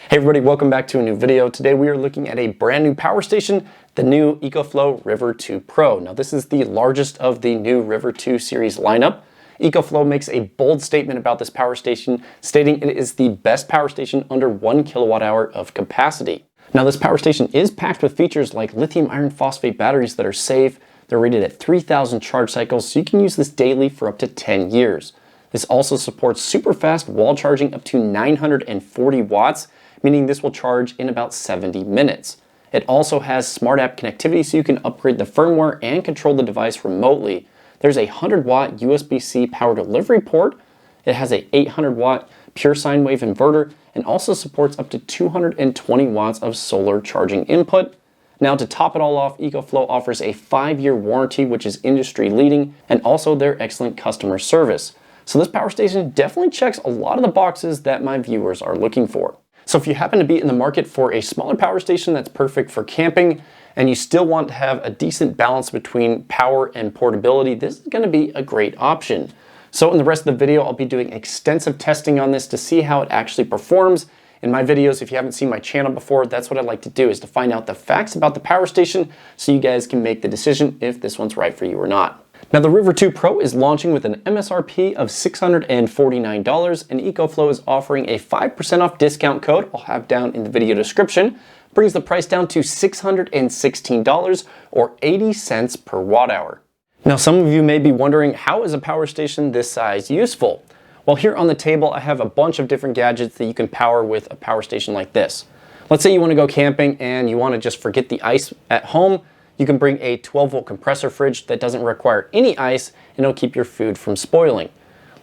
Hey everybody, welcome back to a new video. Today we are looking at a brand new power station, the new EcoFlow River 2 Pro. Now this is the largest of the new River 2 series lineup. EcoFlow makes a bold statement about this power station, stating it is the best power station under 1 kilowatt hour of capacity. Now this power station is packed with features like lithium iron phosphate batteries that are safe. They're rated at 3,000 charge cycles, so you can use this daily for up to 10 years. This also supports super fast wall charging up to 940 watts, meaning this will charge in about 70 minutes. It also has smart app connectivity, so you can upgrade the firmware and control the device remotely. There's a 100-watt USBc power delivery port. It has a 800-watt pure sine wave inverter and also supports up to 220 watts of solar charging input. Now to top it all off, EcoFlow offers a 5-year warranty, which is industry leading, and also their excellent customer service. So this power station definitely checks a lot of the boxes that my viewers are looking for. So if you happen to be in the market for a smaller power station that's perfect for camping, and you still want to have a decent balance between power and portability, this is going to be a great option. So in the rest of the video, I'll be doing extensive testing on this to see how it actually performs. In my videos, if you haven't seen my channel before, that's what I like to do, is to find out the facts about the power station so you guys can make the decision if this one's right for you or not. Now the River 2 Pro is launching with an MSRP of $649, and EcoFlow is offering a 5% off discount code I'll have down in the video description. Brings the price down to $616 or 80 cents per watt hour. Now some of you may be wondering, how is a power station this size useful? Well, here on the table I have a bunch of different gadgets that you can power with a power station like this. Let's say you want to go camping and you want to just forget the ice at home. You can bring a 12-volt compressor fridge that doesn't require any ice, and it'll keep your food from spoiling.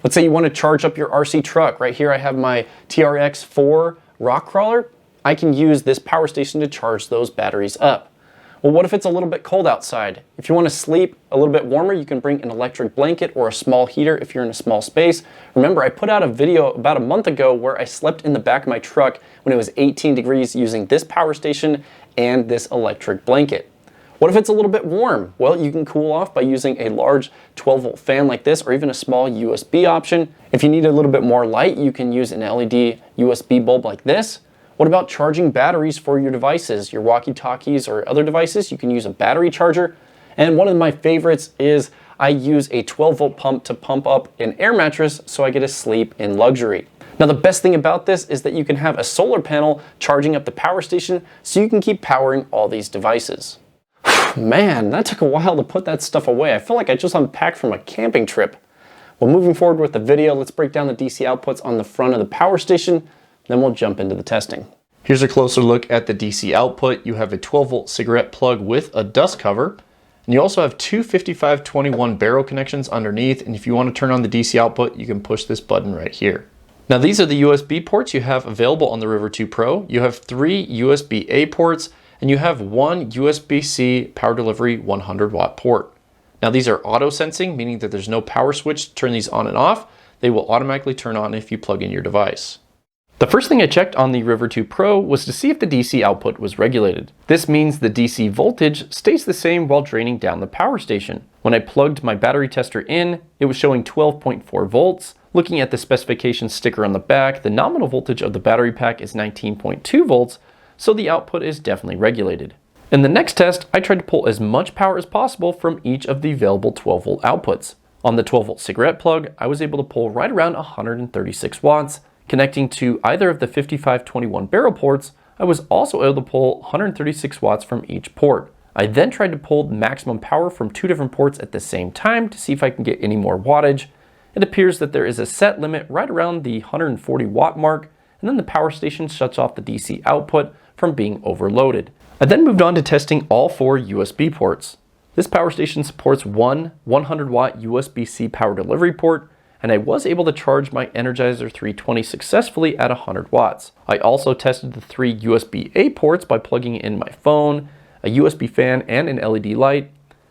Let's say you want to charge up your RC truck. Right here I have my TRX4 rock crawler. I can use this power station to charge those batteries up. Well, what if it's a little bit cold outside? If you want to sleep a little bit warmer, you can bring an electric blanket or a small heater if you're in a small space. Remember, I put out a video about a month ago where I slept in the back of my truck when it was 18 degrees using this power station and this electric blanket. What if it's a little bit warm? Well, you can cool off by using a large 12-volt fan like this, or even a small USB option. If you need a little bit more light, you can use an LED USB bulb like this. What about charging batteries for your devices, your walkie-talkies or other devices? You can use a battery charger. And one of my favorites is I use a 12-volt pump to pump up an air mattress so I get to sleep in luxury. Now the best thing about this is that you can have a solar panel charging up the power station so you can keep powering all these devices. Man, that took a while to put that stuff away. I feel like I just unpacked from a camping trip. Well, moving forward with the video, let's break down the DC outputs on the front of the power station, then we'll jump into the testing. Here's a closer look at the DC output. You have a 12-volt cigarette plug with a dust cover, and you also have two 5521 barrel connections underneath, and if you want to turn on the DC output, you can push this button right here. Now these are the USB ports you have available on the River 2 Pro. You have 3 USB-A ports, and you have 1 USB-C power delivery 100-watt port. Now these are auto sensing, meaning that there's no power switch to turn these on and off. They will automatically turn on if you plug in your device. The first thing I checked on the River 2 Pro was to see if the DC output was regulated. This means the DC voltage stays the same while draining down the power station. When I plugged my battery tester in, it was showing 12.4 volts. Looking at the specification sticker on the back, the nominal voltage of the battery pack is 19.2 volts, so the output is definitely regulated. In the next test, I tried to pull as much power as possible from each of the available 12-volt outputs. On the 12-volt cigarette plug, I was able to pull right around 136 watts. Connecting to either of the 5521 barrel ports, I was also able to pull 136 watts from each port. I then tried to pull maximum power from 2 different ports at the same time to see if I can get any more wattage. It appears that there is a set limit right around the 140 watt mark, and then the power station shuts off the DC output from being overloaded. I then moved on to testing all 4 USB ports. This power station supports one 100-watt USB-C power delivery port, and I was able to charge my Energizer 320 successfully at 100 watts. I also tested the 3 USB-A ports by plugging in my phone, a USB fan, and an LED light.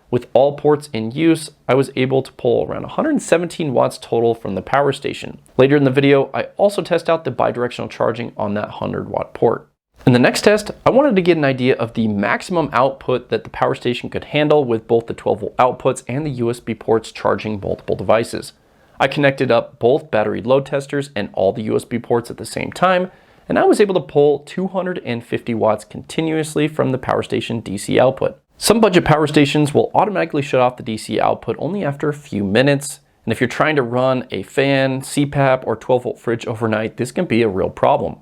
With all ports in use, I was able to pull around 117 watts total from the power station. Later in the video, I also test out the bidirectional charging on that 100-watt port. In the next test, I wanted to get an idea of the maximum output that the power station could handle with both the 12-volt outputs and the USB ports charging multiple devices. I connected up both battery load testers and all the USB ports at the same time, and I was able to pull 250 watts continuously from the power station DC output. Some budget power stations will automatically shut off the DC output only after a few minutes, and if you're trying to run a fan, CPAP, or 12-volt fridge overnight, this can be a real problem.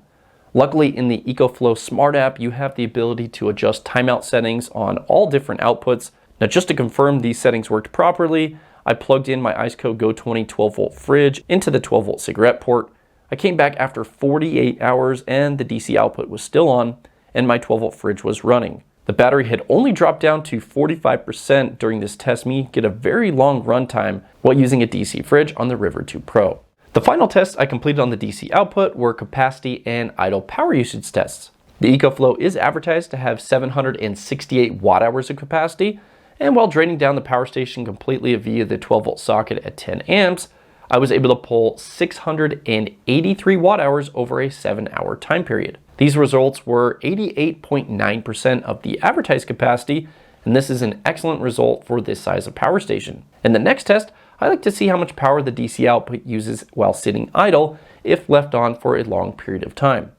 Luckily, in the EcoFlow Smart app, you have the ability to adjust timeout settings on all different outputs. Now, just to confirm these settings worked properly, I plugged in my IceCo Go20 12-volt fridge into the 12-volt cigarette port. I came back after 48 hours and the DC output was still on and my 12-volt fridge was running. The battery had only dropped down to 45% during this test, me get a very long runtime while using a DC fridge on the River 2 Pro. The final tests I completed on the DC output were capacity and idle power usage tests. The EcoFlow is advertised to have 768 watt hours of capacity, and while draining down the power station completely via the 12-volt socket at 10 amps, I was able to pull 683 watt hours over a 7-hour time period. These results were 88.9% of the advertised capacity, and this is an excellent result for this size of power station. In the next test, I like to see how much power the DC output uses while sitting idle if left on for a long period of time.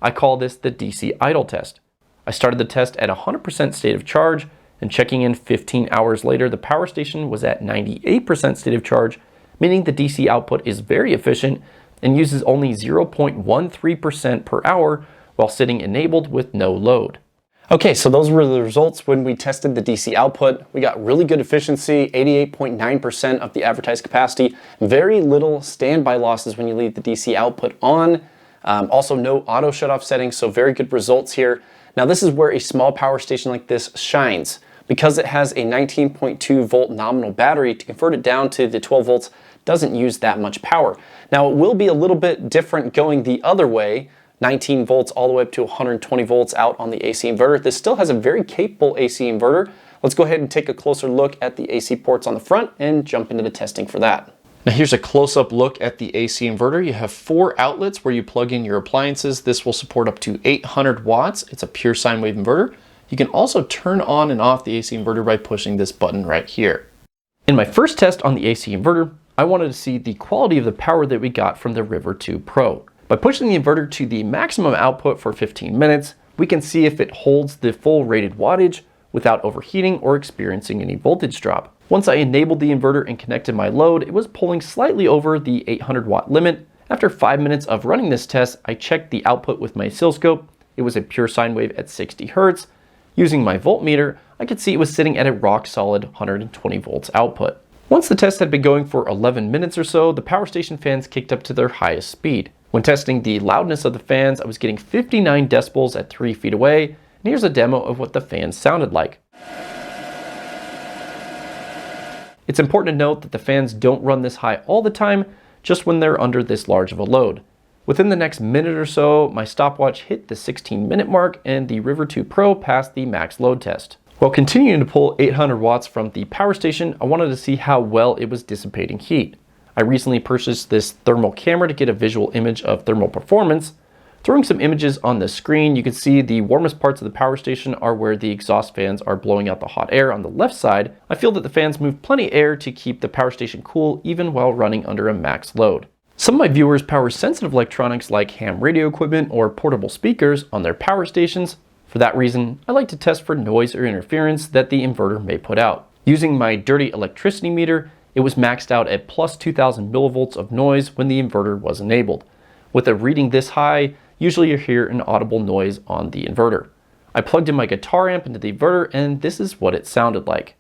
I call this the DC idle test. I started the test at 100% state of charge, and checking in 15 hours later, the power station was at 98% state of charge, meaning the DC output is very efficient and uses only 0.13% per hour while sitting enabled with no load. Okay, so those were the results when we tested the DC output. We got really good efficiency, 88.9% of the advertised capacity, very little standby losses when you leave the DC output on. Also no auto shutoff settings, so very good results here. Now this is where a small power station like this shines. Because it has a 19.2 volt nominal battery, to convert it down to the 12 volts doesn't use that much power. Now it will be a little bit different going the other way, 19 volts all the way up to 120 volts out on the AC inverter. This still has a very capable AC inverter. Let's go ahead and take a closer look at the AC ports on the front and jump into the testing for that. Now here's a close-up look at the AC inverter. You have 4 outlets where you plug in your appliances. This will support up to 800 watts. It's a pure sine wave inverter. You can also turn on and off the AC inverter by pushing this button right here. In my first test on the AC inverter, I wanted to see the quality of the power that we got from the River 2 Pro. By pushing the inverter to the maximum output for 15 minutes, we can see if it holds the full rated wattage without overheating or experiencing any voltage drop. Once I enabled the inverter and connected my load, it was pulling slightly over the 800 watt limit. After 5 minutes of running this test, I checked the output with my oscilloscope. It was a pure sine wave at 60 Hertz. Using my voltmeter, I could see it was sitting at a rock solid 120 volts output. Once the test had been going for 11 minutes or so, the power station fans kicked up to their highest speed. When testing the loudness of the fans, I was getting 59 decibels at 3 feet away, and here's a demo of what the fans sounded like. It's important to note that the fans don't run this high all the time, just when they're under this large of a load. Within the next minute or so, my stopwatch hit the 16-minute mark and the River 2 Pro passed the max load test. While continuing to pull 800 watts from the power station, I wanted to see how well it was dissipating heat. I recently purchased this thermal camera to get a visual image of thermal performance. Throwing some images on the screen, you can see the warmest parts of the power station are where the exhaust fans are blowing out the hot air on the left side. I feel that the fans move plenty of air to keep the power station cool even while running under a max load. Some of my viewers power sensitive electronics like ham radio equipment or portable speakers on their power stations. For that reason, I like to test for noise or interference that the inverter may put out. Using my dirty electricity meter, it was maxed out at plus 2000 millivolts of noise when the inverter was enabled. With a reading this high, usually you hear an audible noise on the inverter. I plugged in my guitar amp into the inverter and this is what it sounded like.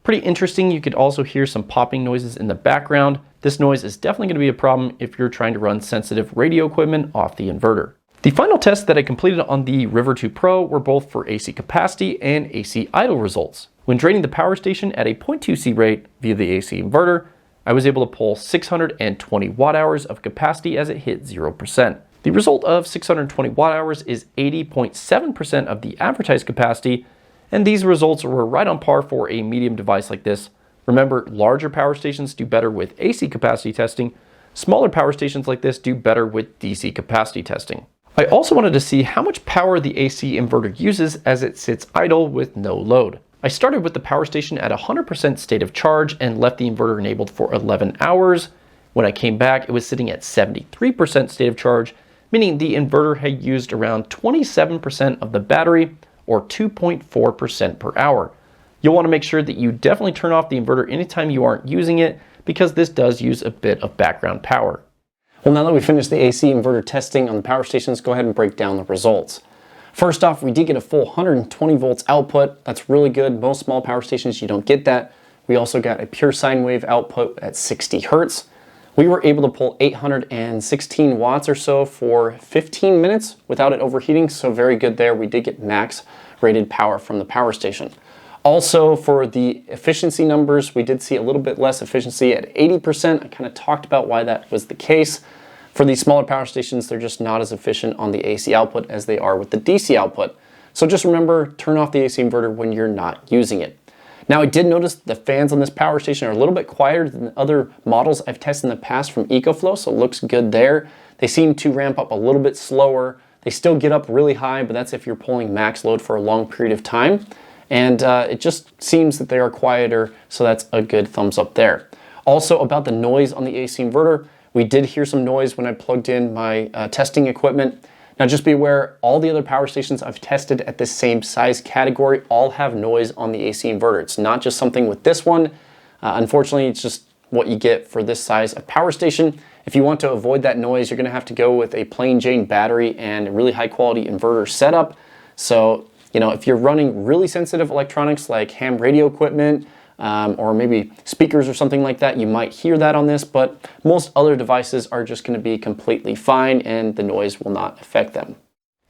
Pretty interesting, you could also hear some popping noises in the background. This noise is definitely going to be a problem if you're trying to run sensitive radio equipment off the inverter. The final tests that I completed on the River 2 Pro were both for AC capacity and AC idle results. When draining the power station at a 0.2C rate via the AC inverter, I was able to pull 620 watt hours of capacity as it hit 0%. The result of 620 watt hours is 80.7% of the advertised capacity, and these results were right on par for a medium device like this. Remember, larger power stations do better with AC capacity testing. Smaller power stations like this do better with DC capacity testing. I also wanted to see how much power the AC inverter uses as it sits idle with no load. I started with the power station at 100% state of charge and left the inverter enabled for 11 hours. When I came back, it was sitting at 73% state of charge, meaning the inverter had used around 27% of the battery, or 2.4% per hour. You'll want to make sure that you definitely turn off the inverter anytime you aren't using it, because this does use a bit of background power. Well, now that we finished the AC inverter testing on the power stations, go ahead and break down the results. First off, we did get a full 120 volts output. That's really good. Most small power stations, you don't get that. We also got a pure sine wave output at 60 hertz. We were able to pull 816 watts or so for 15 minutes without it overheating, so very good there. We did get max rated power from the power station. Also, for the efficiency numbers, we did see a little bit less efficiency at 80%. I kind of talked about why that was the case. For these smaller power stations, they're just not as efficient on the AC output as they are with the DC output. So just remember, turn off the AC inverter when you're not using it. Now, I did notice the fans on this power station are a little bit quieter than other models I've tested in the past from EcoFlow, so it looks good there. They seem to ramp up a little bit slower. They still get up really high, but that's if you're pulling max load for a long period of time. And it just seems that they are quieter, so that's a good thumbs up there. Also, about the noise on the AC inverter, we did hear some noise when I plugged in my testing equipment. Now just be aware, all the other power stations I've tested at this same size category all have noise on the AC inverter. It's not just something with this one. Unfortunately, it's just what you get for this size of power station. If you want to avoid that noise, you're gonna have to go with a plain Jane battery and a really high quality inverter setup. So, you know, if you're running really sensitive electronics like ham radio equipment, or maybe speakers or something like that, you might hear that on this, but most other devices are just going to be completely fine and the noise will not affect them.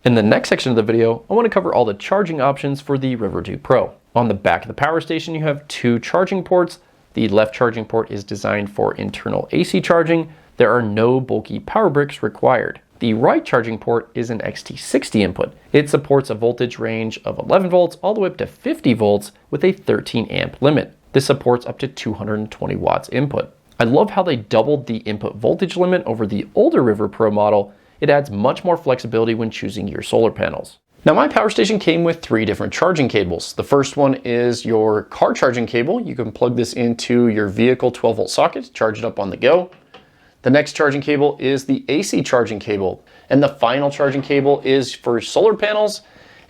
In the next section of the video, I want to cover all the charging options for the River 2 Pro. On the back of the power station, you have two charging ports. The left charging port is designed for internal AC charging. There are no bulky power bricks required. The right charging port is an XT60 input. It supports a voltage range of 11 volts all the way up to 50 volts with a 13 amp limit. This supports up to 220 watts input. I love how they doubled the input voltage limit over the older River Pro model. It adds much more flexibility when choosing your solar panels. Now, my power station came with 3 different charging cables. The first one is your car charging cable. You can plug this into your vehicle 12 volt socket to charge it up on the go. The next charging cable is the AC charging cable. And the final charging cable is for solar panels.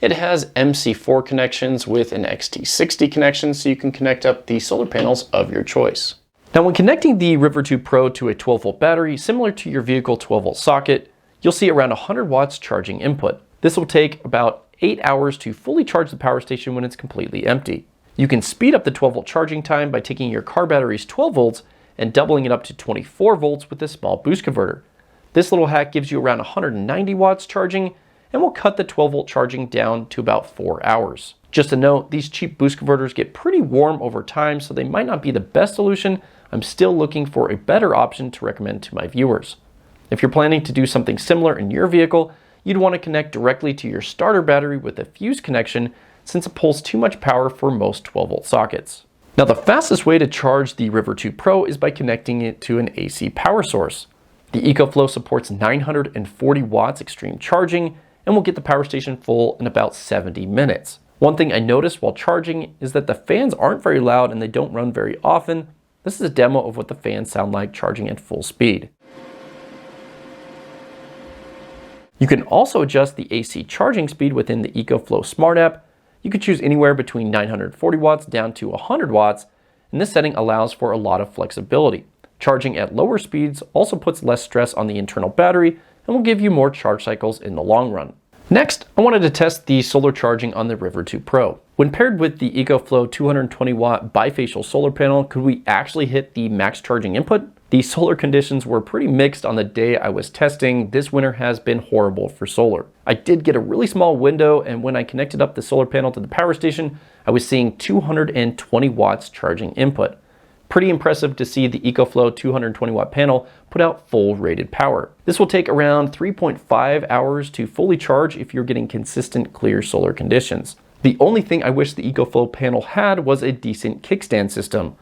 It has MC4 connections with an XT60 connection, so you can connect up the solar panels of your choice. Now, when connecting the River 2 Pro to a 12 volt battery, similar to your vehicle 12 volt socket, you'll see around 100 watts charging input. This will take about 8 hours to fully charge the power station when it's completely empty. You can speed up the 12 volt charging time by taking your car battery's 12 volts and doubling it up to 24 volts with a small boost converter. This little hack gives you around 190 watts charging and will cut the 12 volt charging down to about 4 hours. Just a note, these cheap boost converters get pretty warm over time, so they might not be the best solution. I'm still looking for a better option to recommend to my viewers. If you're planning to do something similar in your vehicle, you'd want to connect directly to your starter battery with a fuse connection, since it pulls too much power for most 12 volt sockets. Now, the fastest way to charge the River 2 Pro is by connecting it to an AC power source. The EcoFlow supports 940 watts extreme charging and will get the power station full in about 70 minutes. One thing I noticed while charging is that the fans aren't very loud and they don't run very often. This is a demo of what the fans sound like charging at full speed. You can also adjust the AC charging speed within the EcoFlow Smart app. You could choose anywhere between 940 watts down to 100 watts, and this setting allows for a lot of flexibility. Charging at lower speeds also puts less stress on the internal battery and will give you more charge cycles in the long run. Next, I wanted to test the solar charging on the River 2 Pro. When paired with the EcoFlow 220 watt bifacial solar panel, could we actually hit the max charging input? The solar conditions were pretty mixed on the day I was testing. This winter has been horrible for solar. I did get a really small window, and when I connected up the solar panel to the power station, I was seeing 220 watts charging input. Pretty impressive to see the EcoFlow 220 watt panel put out full rated power. This will take around 3.5 hours to fully charge if you're getting consistent clear solar conditions. The only thing I wish the EcoFlow panel had was a decent kickstand system.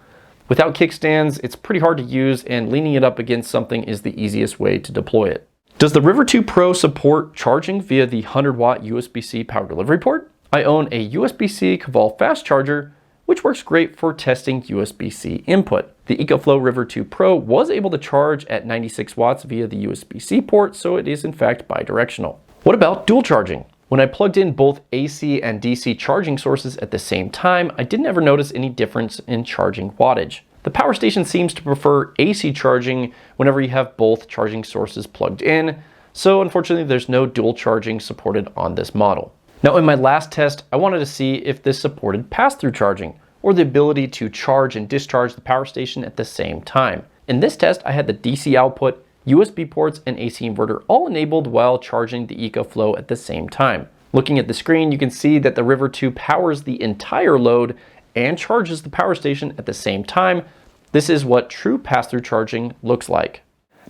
Without kickstands, it's pretty hard to use, and leaning it up against something is the easiest way to deploy it. Does the River 2 Pro support charging via the 100 watt USB-C power delivery port? I own a USB-C Kval fast charger, which works great for testing USB-C input. The EcoFlow River 2 Pro was able to charge at 96 watts via the USB-C port, so it is in fact bidirectional. What about dual charging? When I plugged in both AC and DC charging sources at the same time, I didn't ever notice any difference in charging wattage. The power station seems to prefer AC charging whenever you have both charging sources plugged in, so unfortunately there's no dual charging supported on this model. Now in my last test, I wanted to see if this supported pass-through charging, or the ability to charge and discharge the power station at the same time. In this test, I had the DC output, USB ports, and AC inverter all enabled while charging the EcoFlow at the same time. Looking at the screen, you can see that the River 2 powers the entire load and charges the power station at the same time. This is what true pass-through charging looks like.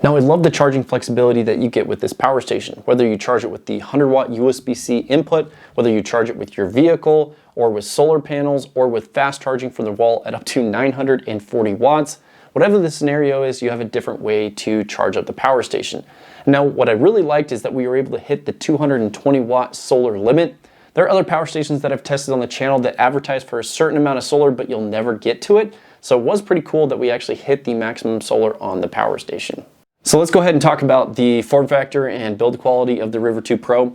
Now I love the charging flexibility that you get with this power station, whether you charge it with the 100 watt USB-C input, whether you charge it with your vehicle or with solar panels or with fast charging from the wall at up to 940 watts. Whatever the scenario is, you have a different way to charge up the power station. Now what I really liked is that we were able to hit the 220 watt solar limit. There are other power stations that I've tested on the channel that advertise for a certain amount of solar, but you'll never get to it. So it was pretty cool that we actually hit the maximum solar on the power station. So let's go ahead and talk about the form factor and build quality of the River 2 Pro.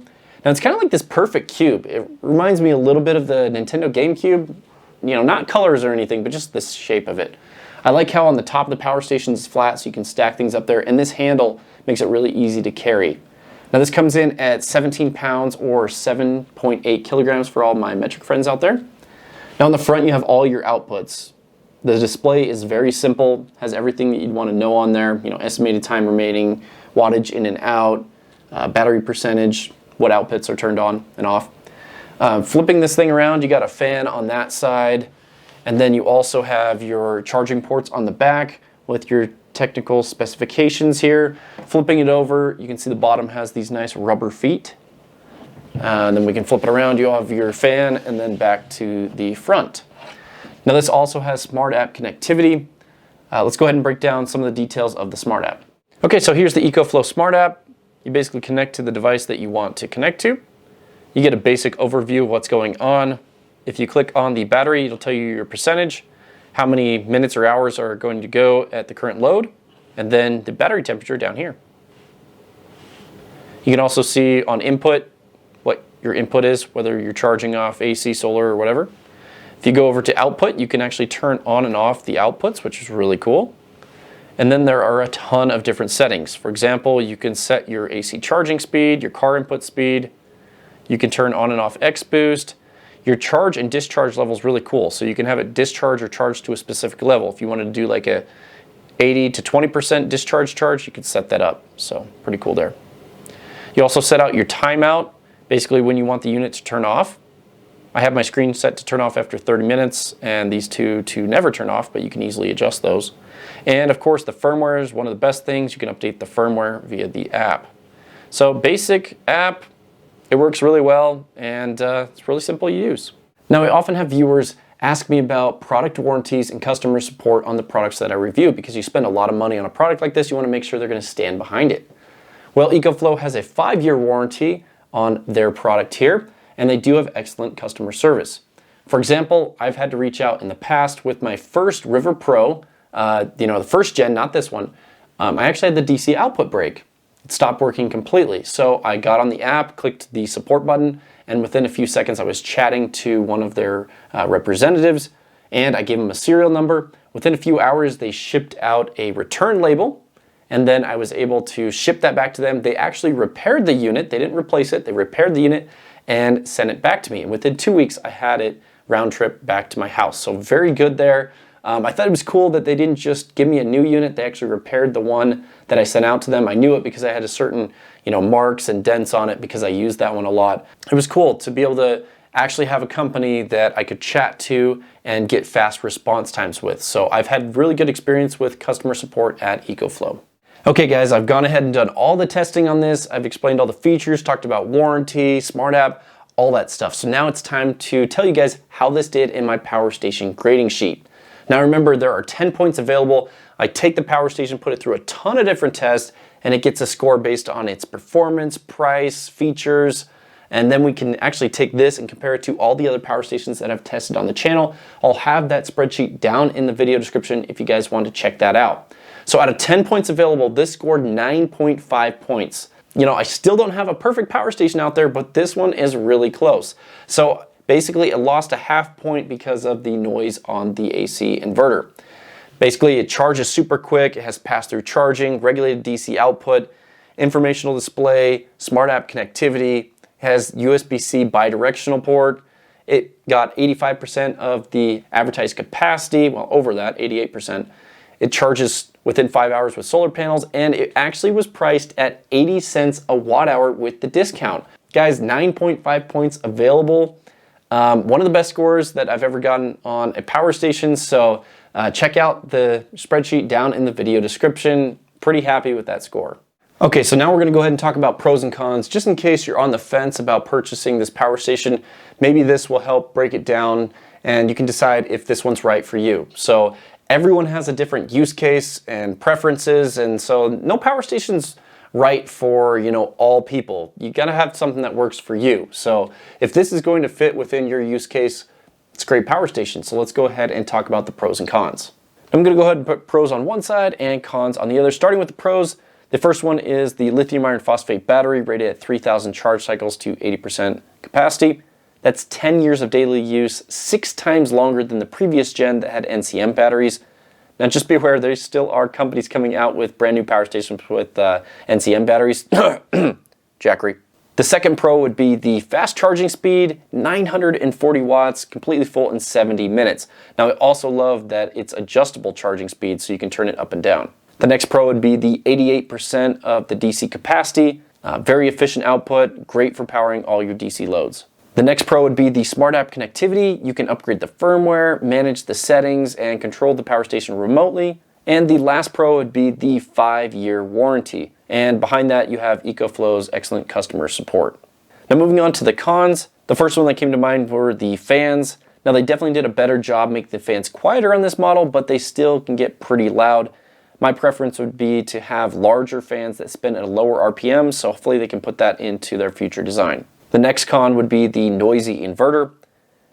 Now it's kind of like this perfect cube. It reminds me a little bit of the Nintendo GameCube, you know, not colors or anything, but just the shape of it. I like how on the top of the power station is flat so you can stack things up there, and this handle makes it really easy to carry. Now this comes in at 17 pounds or 7.8 kilograms for all my metric friends out there. Now on the front you have all your outputs. The display is very simple, has everything that you'd want to know on there, you know, estimated time remaining, wattage in and out, battery percentage, what outputs are turned on and off. Flipping this thing around, you got a fan on that side, and then you also have your charging ports on the back with your technical specifications here. Flipping it over, you can see the bottom has these nice rubber feet. And then we can flip it around, you have your fan, and then back to the front. Now this also has smart app connectivity. Let's go ahead and break down some of the details of the smart app. Okay, so here's the EcoFlow smart app. You basically connect to the device that you want to connect to. You get a basic overview of what's going on. If you click on the battery, it'll tell you your percentage, how many minutes or hours are going to go at the current load, and then the battery temperature down here. You can also see on input what your input is, whether you're charging off AC, solar, or whatever. If you go over to output, you can actually turn on and off the outputs, which is really cool. And then there are a ton of different settings. For example, you can set your AC charging speed, your car input speed. You can turn on and off X boost. Your charge and discharge level is really cool. So you can have it discharge or charge to a specific level. If you wanted to do like a 80 to 20% discharge charge, you could set that up. So pretty cool there. You also set out your timeout, basically when you want the unit to turn off. I have my screen set to turn off after 30 minutes and these two to never turn off, but you can easily adjust those. And of course the firmware is one of the best things. You can update the firmware via the app. So basic app, it works really well, and it's really simple to use. Now I often have viewers ask me about product warranties and customer support on the products that I review, because you spend a lot of money on a product like this, you want to make sure they're going to stand behind it. Well, EcoFlow has a 5-year warranty on their product here, and they do have excellent customer service. For example, I've had to reach out in the past with my first River Pro, the first gen, not this one. I actually had the DC output break. It stopped working completely. So I got on the app, clicked the support button, and within a few seconds I was chatting to one of their representatives, and I gave them a serial number. Within a few hours they shipped out a return label, and then I was able to ship that back to them. They actually repaired the unit. They didn't replace it. They repaired the unit and sent it back to me. And within 2 weeks, I had it round trip back to my house. So very good there. I thought it was cool that they didn't just give me a new unit. They actually repaired the one that I sent out to them. I knew it because I had a certain, marks and dents on it because I used that one a lot. It was cool to be able to actually have a company that I could chat to and get fast response times with. So I've had really good experience with customer support at EcoFlow. Okay guys, I've gone ahead and done all the testing on this. I've explained all the features, talked about warranty, smart app, all that stuff. So now it's time to tell you guys how this did in my power station grading sheet. Now remember, there are 10 points available. I take the power station, put it through a ton of different tests, and it gets a score based on its performance, price, features, And then we can actually take this and compare it to all the other power stations that I've tested on the channel. I'll have that spreadsheet down in the video description if you guys want to check that out. So out of 10 points available, this scored 9.5 points. You know, I still don't have a perfect power station out there, but this one is really close. So basically it lost a half point because of the noise on the AC inverter. Basically it charges super quick, it has pass-through charging, regulated DC output, informational display, smart app connectivity, has USB-C bidirectional port. It got 85% of the advertised capacity, well over that, 88%. It charges within 5 hours with solar panels, and it actually was priced at 80 cents a watt hour with the discount. Guys, 9.5 points available. One of the best scores that I've ever gotten on a power station, so check out the spreadsheet down in the video description. Pretty happy with that score. Okay, so now we're gonna go ahead and talk about pros and cons, just in case you're on the fence about purchasing this power station. Maybe this will help break it down and you can decide if this one's right for you. So everyone has a different use case and preferences, and so no power station's right for, you know, all people. You gotta have something that works for you. So if this is going to fit within your use case, it's a great power station. So let's go ahead and talk about the pros and cons. I'm gonna go ahead and put pros on one side and cons on the other. Starting with the pros, the first one is the lithium iron phosphate battery rated at 3,000 charge cycles to 80% capacity. That's 10 years of daily use, 6 times longer than the previous gen that had NCM batteries. Now just be aware, there still are companies coming out with brand new power stations with NCM batteries. Jackery. The second pro would be the fast charging speed, 940 watts, completely full in 70 minutes. Now I also love that it's adjustable charging speed, so you can turn it up and down. The next pro would be the 88% of the DC capacity, very efficient output, great for powering all your DC loads. The next pro would be the smart app connectivity. You can upgrade the firmware, manage the settings, and control the power station remotely. And the last pro would be the 5-year warranty. And behind that, you have EcoFlow's excellent customer support. Now moving on to the cons, the first one that came to mind were the fans. Now they definitely did a better job making the fans quieter on this model, but they still can get pretty loud. My preference would be to have larger fans that spin at a lower RPM, so hopefully they can put that into their future design. The next con would be the noisy inverter.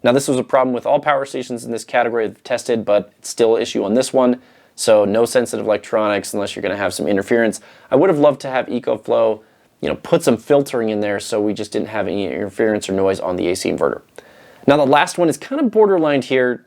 Now this was a problem with all power stations in this category I've tested, but it's still an issue on this one. So no sensitive electronics unless you're going to have some interference. I would have loved to have EcoFlow, put some filtering in there so we just didn't have any interference or noise on the AC inverter. Now the last one is kind of borderline here.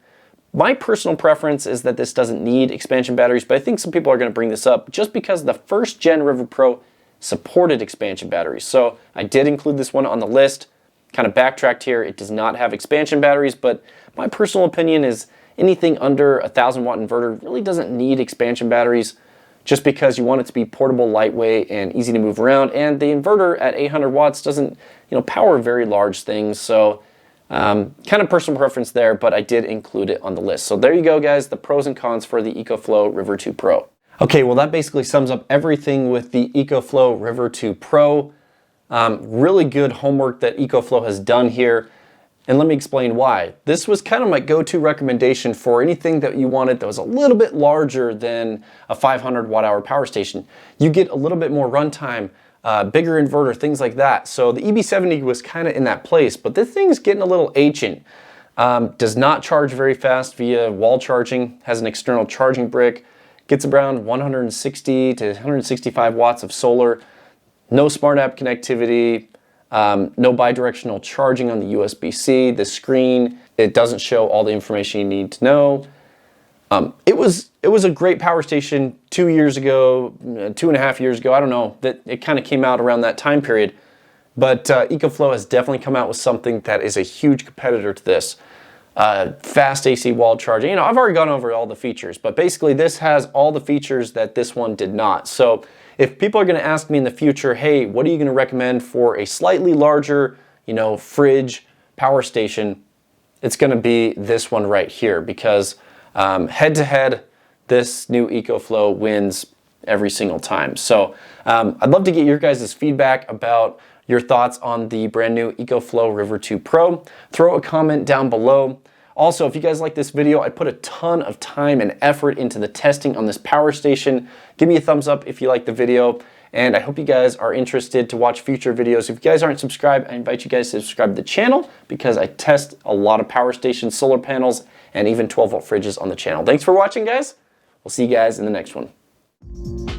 My personal preference is that this doesn't need expansion batteries, but I think some people are going to bring this up just because the first gen River Pro supported expansion batteries. So I did include this one on the list, kind of backtracked here. It does not have expansion batteries, but my personal opinion is anything under a 1,000 watt inverter really doesn't need expansion batteries just because you want it to be portable, lightweight, and easy to move around. And the inverter at 800 watts doesn't power very large things. So kind of personal preference there, but I did include it on the list. So there you go, guys, the pros and cons for the EcoFlow River 2 Pro. Okay, well that basically sums up everything with the EcoFlow River 2 Pro. Really good homework that EcoFlow has done here. And let me explain why. This was kind of my go-to recommendation for anything that you wanted that was a little bit larger than a 500 watt hour power station. You get a little bit more runtime, bigger inverter, things like that. So the EB70 was kind of in that place, but this thing's getting a little ancient. Does not charge very fast via wall charging, has an external charging brick, gets around 160 to 165 watts of solar, no smart app connectivity, no bidirectional charging on the USB-C. The screen, it doesn't show all the information you need to know. It was a great power station 2 years ago, 2.5 years ago. I don't know, that it kind of came out around that time period. But EcoFlow has definitely come out with something that is a huge competitor to this. Fast AC wall charging. I've already gone over all the features, but basically this has all the features that this one did not. So if people are going to ask me in the future, hey, what are you going to recommend for a slightly larger, fridge power station? It's going to be this one right here because head to head, this new EcoFlow wins every single time. So I'd love to get your guys' feedback about your thoughts on the brand new EcoFlow River 2 Pro. Throw a comment down below. Also, if you guys like this video, I put a ton of time and effort into the testing on this power station. Give me a thumbs up if you like the video. And I hope you guys are interested to watch future videos. If you guys aren't subscribed, I invite you guys to subscribe to the channel because I test a lot of power stations, solar panels, and even 12-volt fridges on the channel. Thanks for watching, guys. We'll see you guys in the next one.